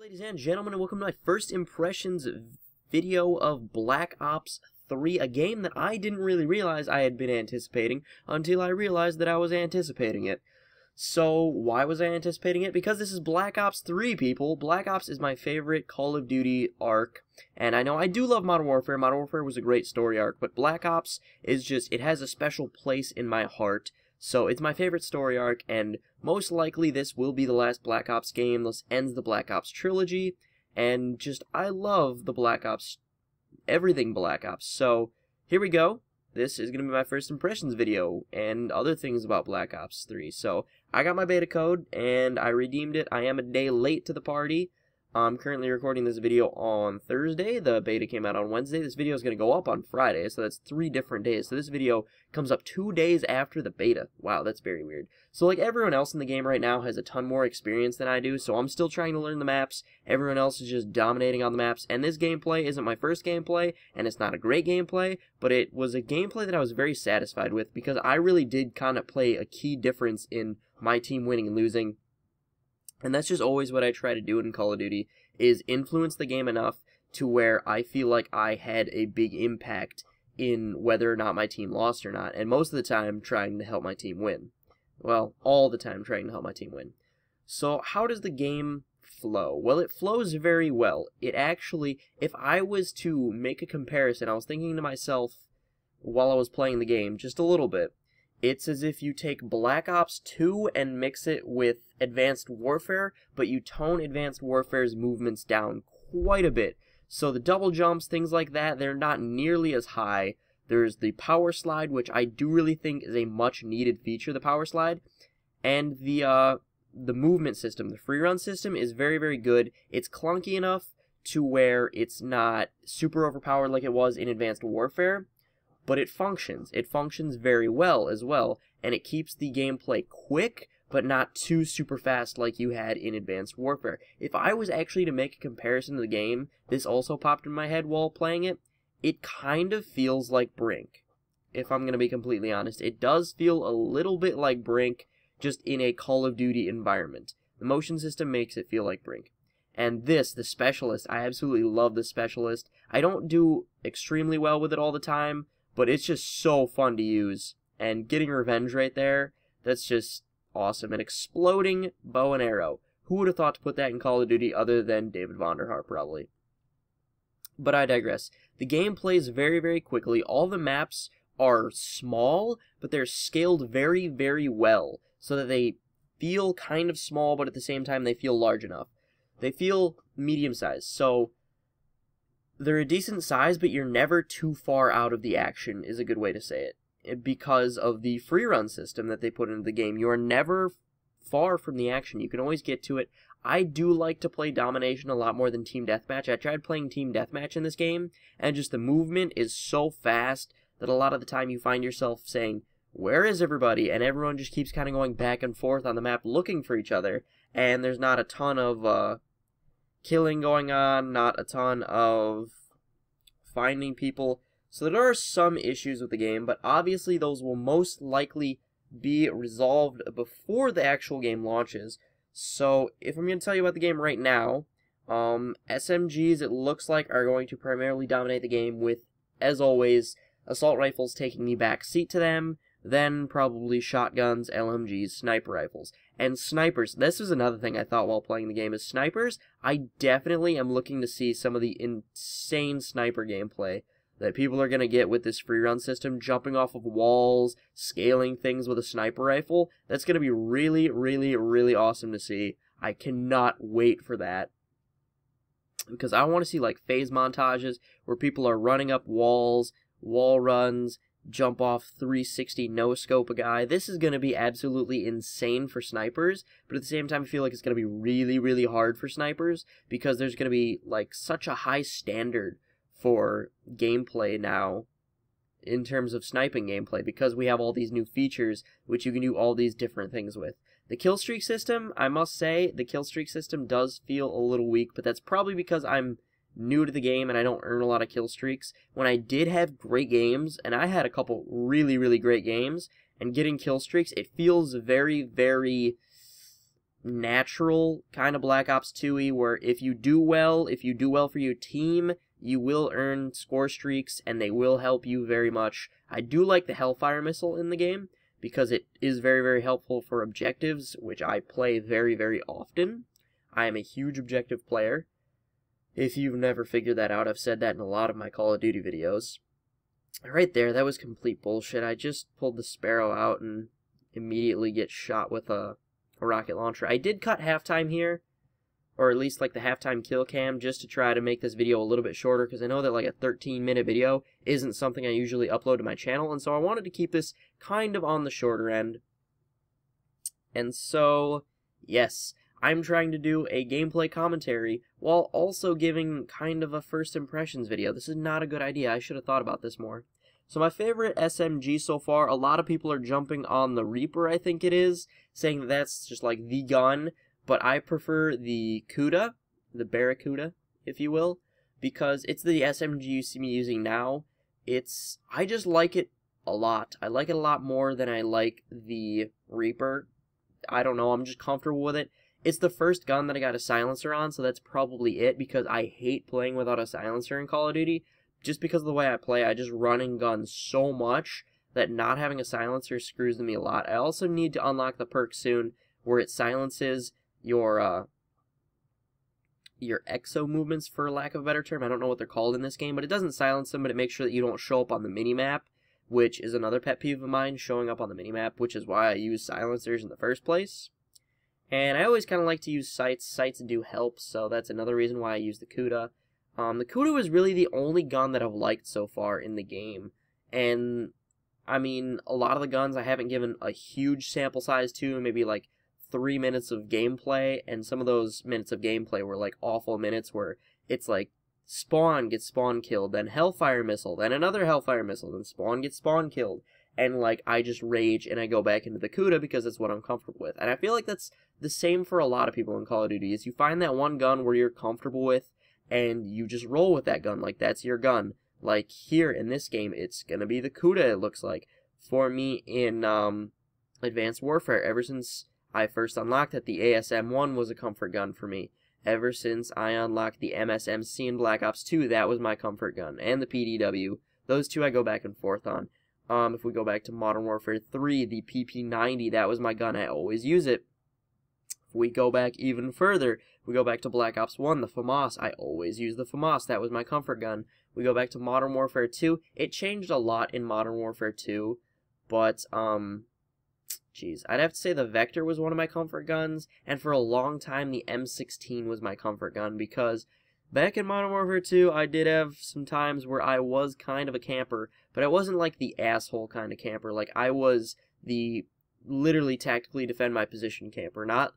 Ladies and gentlemen, and welcome to my first impressions video of Black Ops 3, a game that I didn't really realize I had been anticipating until I realized that I was anticipating it. So, why was I anticipating it? Because this is Black Ops 3, people. Black Ops is my favorite Call of Duty arc, and I know I do love Modern Warfare. Modern Warfare was a great story arc, but Black Ops is just, it has a special place in my heart. So it's my favorite story arc, and most likely this will be the last Black Ops game. This ends the Black Ops trilogy, and just, I love the Black Ops, everything Black Ops. So, here we go. This is going to be my first impressions video, and other things about Black Ops 3. So, I got my beta code, and I redeemed it. I am a day late to the party. I'm currently recording this video on Thursday. The beta came out on Wednesday. This video is going to go up on Friday, so that's 3 different days. So this video comes up 2 days after the beta. Wow, that's very weird. So like everyone else in the game right now has a ton more experience than I do, so I'm still trying to learn the maps. Everyone else is just dominating on the maps, and this gameplay isn't my first gameplay, and it's not a great gameplay, but it was a gameplay that I was very satisfied with, because I really did kind of play a key difference in my team winning and losing. And that's just always what I try to do in Call of Duty, is influence the game enough to where I feel like I had a big impact in whether or not my team lost or not, and most of the time trying to help my team win. Well, all the time trying to help my team win. So how does the game flow? Well, it flows very well. It actually, if I was to make a comparison, I was thinking to myself while I was playing the game just a little bit, it's as if you take Black Ops 2 and mix it with Advanced Warfare, but you tone Advanced Warfare's movements down quite a bit. So the double jumps, things like that, they're not nearly as high. There's the power slide, which I do really think is a much needed feature, the power slide. And the movement system, the free run system, is very, very good. It's clunky enough to where it's not super overpowered like it was in Advanced Warfare, but it functions. It functions very well as well, and it keeps the gameplay quick, but not too super fast like you had in Advanced Warfare. If I was actually to make a comparison to the game, this also popped in my head while playing it, it kind of feels like Brink. If I'm going to be completely honest, it does feel a little bit like Brink, just in a Call of Duty environment. The motion system makes it feel like Brink. And this, the Specialist, I absolutely love the Specialist. I don't do extremely well with it all the time, but it's just so fun to use. And getting revenge right there, that's just awesome. An exploding bow and arrow. Who would have thought to put that in Call of Duty other than David Vonderhaar, probably? But I digress. The game plays very, very quickly. All the maps are small, but they're scaled very, very well, so that they feel kind of small, but at the same time they feel large enough. They feel medium-sized, so they're a decent size, but you're never too far out of the action, is a good way to say it. Because of the free run system that they put into the game, you are never far from the action. You can always get to it. I do like to play Domination a lot more than Team Deathmatch. I tried playing Team Deathmatch in this game, and just the movement is so fast that a lot of the time you find yourself saying, where is everybody? And everyone just keeps kind of going back and forth on the map looking for each other, and there's not a ton of killing going on, not a ton of finding people. So there are some issues with the game, but obviously those will most likely be resolved before the actual game launches. So if I'm going to tell you about the game right now, SMGs, it looks like, are going to primarily dominate the game with, as always, assault rifles taking the back seat to them, then probably shotguns, LMGs, sniper rifles. And snipers, this is another thing I thought while playing the game, is snipers, I definitely am looking to see some of the insane sniper gameplay that people are going to get with this free run system, jumping off of walls, scaling things with a sniper rifle. That's going to be really, really, really awesome to see. I cannot wait for that, because I want to see like phase montages where people are running up walls, wall runs, jump off 360 no-scope a guy. This is going to be absolutely insane for snipers, but at the same time I feel like it's going to be really, really hard for snipers, because there's going to be like such a high standard for gameplay now in terms of sniping gameplay, because we have all these new features which you can do all these different things with. The kill streak system, I must say, the kill streak system does feel a little weak, but that's probably because I'm new to the game and I don't earn a lot of kill streaks. When I did have great games, and I had a couple really, really great games, and getting kill streaks, it feels very, very natural kind of Black Ops 2-y, where if you do well for your team, you will earn score streaks, and they will help you very much. I do like the Hellfire missile in the game, because it is very, very helpful for objectives, which I play very, very often. I am a huge objective player. If you've never figured that out, I've said that in a lot of my Call of Duty videos. Right there, that was complete bullshit. I just pulled the Sparrow out and immediately get shot with a rocket launcher. I did cut halftime here, or at least like the halftime kill cam, just to try to make this video a little bit shorter, because I know that like a 13-minute video isn't something I usually upload to my channel, and so I wanted to keep this kind of on the shorter end. And so, yes, I'm trying to do a gameplay commentary while also giving kind of a first impressions video. This is not a good idea. I should have thought about this more. So my favorite SMG so far, a lot of people are jumping on the Reaper, I think it is, saying that that's just like the gun, but I prefer the Kuda, the Barracuda, if you will, because it's the SMG you see me using now. I just like it a lot. I like it a lot more than I like the Reaper. I don't know, I'm just comfortable with it. It's the first gun that I got a silencer on, so that's probably it, because I hate playing without a silencer in Call of Duty. Just because of the way I play, I just run and gun so much that not having a silencer screws me a lot. I also need to unlock the perk soon where it silences your exo movements, for lack of a better term. I don't know what they're called in this game, but it doesn't silence them, but it makes sure that you don't show up on the minimap, which is another pet peeve of mine, showing up on the minimap, which is why I use silencers in the first place. And I always kind of like to use sights. Sights do help, so that's another reason why I use the Kuda. The Kuda is really the only gun that I've liked so far in the game. And, I mean, a lot of the guns I haven't given a huge sample size to, maybe like 3 minutes of gameplay, and some of those minutes of gameplay were like awful minutes where it's like Spawn gets spawn killed, then Hellfire missile, then another Hellfire missile, then Spawn gets spawn killed. And like I just rage and I go back into the Kuda because that's what I'm comfortable with. And I feel like that's the same for a lot of people in Call of Duty, is you find that one gun where you're comfortable with and you just roll with that gun, like that's your gun. Like here in this game, it's gonna be the Kuda, it looks like. For me in Advanced Warfare, ever since I first unlocked it, the ASM-1 was a comfort gun for me. Ever since I unlocked the MSMC in Black Ops 2, that was my comfort gun. And the PDW. Those two I go back and forth on. If we go back to Modern Warfare 3, the PP90, that was my gun. I always use it. If we go back even further, we go back to Black Ops 1, the FAMAS. I always use the FAMAS. That was my comfort gun. We go back to Modern Warfare 2. It changed a lot in Modern Warfare 2, but, jeez, I'd have to say the Vector was one of my comfort guns, and for a long time, the M16 was my comfort gun, because back in Modern Warfare 2, I did have some times where I was kind of a camper, but I wasn't like the asshole kind of camper. Like, I was the literally tactically defend my position camper. Not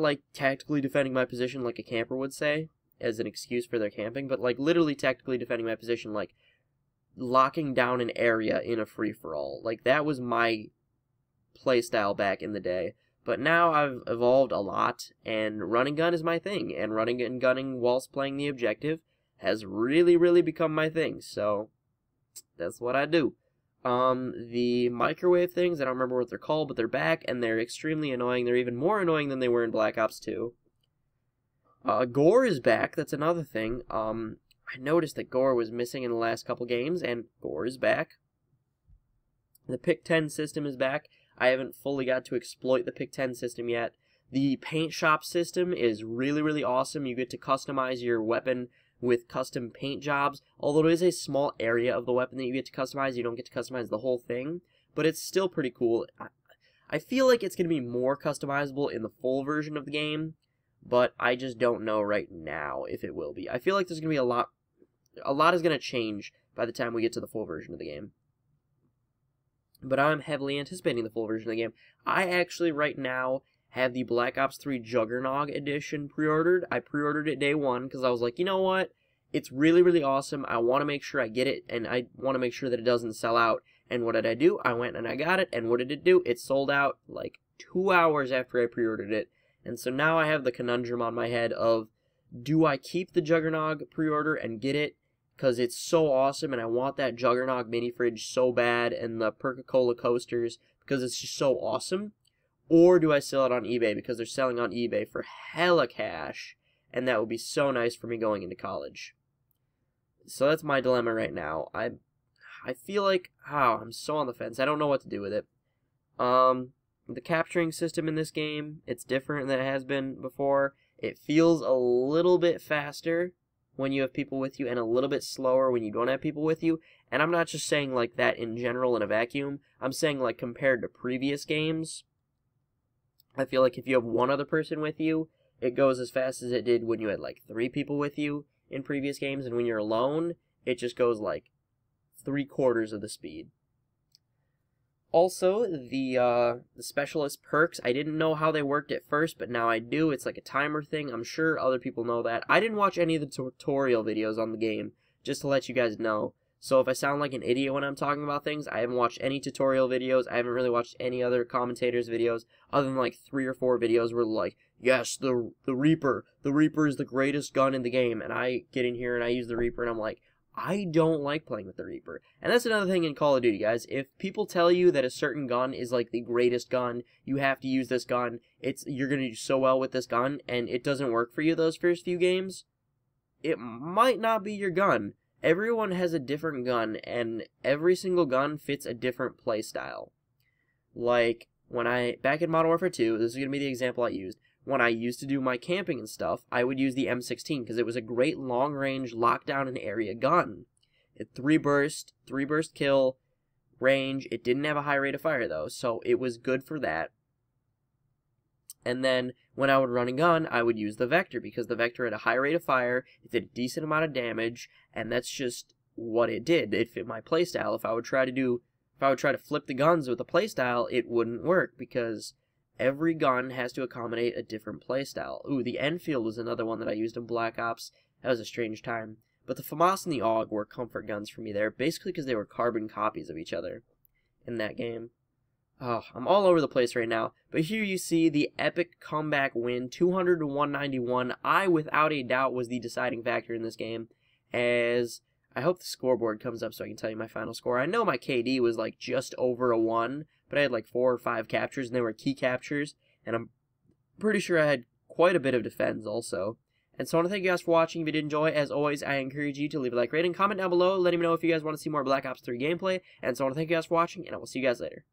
like tactically defending my position like a camper would say, as an excuse for their camping, but like literally tactically defending my position, like locking down an area in a free-for-all. Like, that was my playstyle back in the day. But now I've evolved a lot, and run and gun is my thing, and running and gunning whilst playing the objective has really, really become my thing, so that's what I do. The microwave things, I don't remember what they're called, but they're back, and they're extremely annoying. They're even more annoying than they were in Black Ops 2. Gore is back, that's another thing. I noticed that Gore was missing in the last couple games, and Gore is back. The Pick 10 system is back. I haven't fully got to exploit the Pick 10 system yet. The paint shop system is really, really awesome. You get to customize your weapon with custom paint jobs. Although it is a small area of the weapon that you get to customize, you don't get to customize the whole thing. But it's still pretty cool. I feel like it's going to be more customizable in the full version of the game, but I just don't know right now if it will be. I feel like there's going to be a lot is going to change by the time we get to the full version of the game. But I'm heavily anticipating the full version of the game. I actually, right now, have the Black Ops 3 Juggernog edition pre-ordered. I pre-ordered it day one, because I was like, you know what? It's really, really awesome. I want to make sure I get it, and I want to make sure that it doesn't sell out. And what did I do? I went and I got it, and what did it do? It sold out, like, 2 hours after I pre-ordered it. And so now I have the conundrum on my head of, do I keep the Juggernog pre-order and get it? Because it's so awesome, and I want that Juggernog mini fridge so bad, and the Perca-Cola coasters, because it's just so awesome. Or do I sell it on eBay because they're selling on eBay for hella cash, and that would be so nice for me going into college. So that's my dilemma right now. I feel like, I'm so on the fence. I don't know what to do with it. The capturing system in this game, it's different than it has been before. It feels a little bit faster when you have people with you and a little bit slower when you don't have people with you. And I'm not just saying like that in general in a vacuum. I'm saying like compared to previous games. I feel like if you have one other person with you, it goes as fast as it did when you had like 3 people with you in previous games. And when you're alone, it just goes like 3/4 of the speed. Also, the specialist perks, I didn't know how they worked at first, but now I do. It's like a timer thing. I'm sure other people know that. I didn't watch any of the tutorial videos on the game, just to let you guys know. So if I sound like an idiot when I'm talking about things, I haven't watched any tutorial videos. I haven't really watched any other commentators' videos, other than like 3 or 4 videos where like, yes, the Reaper is the greatest gun in the game. And I get in here and I use the Reaper and I'm like, I don't like playing with the Reaper. And that's another thing in Call of Duty, guys. If people tell you that a certain gun is like the greatest gun, you have to use this gun, you're going to do so well with this gun, and it doesn't work for you those first few games, it might not be your gun. Everyone has a different gun, and every single gun fits a different playstyle. Like, back in Modern Warfare 2, this is going to be the example I used. When I used to do my camping and stuff, I would use the M16 because it was a great long-range lockdown an area gun. It 3 burst kill range. It didn't have a high rate of fire though, so it was good for that. And then when I would run a gun, I would use the Vector because the Vector had a high rate of fire. It did a decent amount of damage, and that's just what it did. It fit my playstyle. If I would try to flip the guns with a playstyle, it wouldn't work because every gun has to accommodate a different playstyle. Ooh, the Enfield was another one that I used in Black Ops. That was a strange time. But the FAMAS and the AUG were comfort guns for me there, basically because they were carbon copies of each other in that game. Oh, I'm all over the place right now. But here you see the epic comeback win, 200 to 191. I, without a doubt, was the deciding factor in this game. As I hope the scoreboard comes up so I can tell you my final score. I know my KD was like just over a 1. But I had like 4 or 5 captures, and they were key captures, and I'm pretty sure I had quite a bit of defense also. And so I want to thank you guys for watching. If you did enjoy, as always, I encourage you to leave a like, rating, comment down below, letting me know if you guys want to see more Black Ops 3 gameplay. And so I want to thank you guys for watching, and I will see you guys later.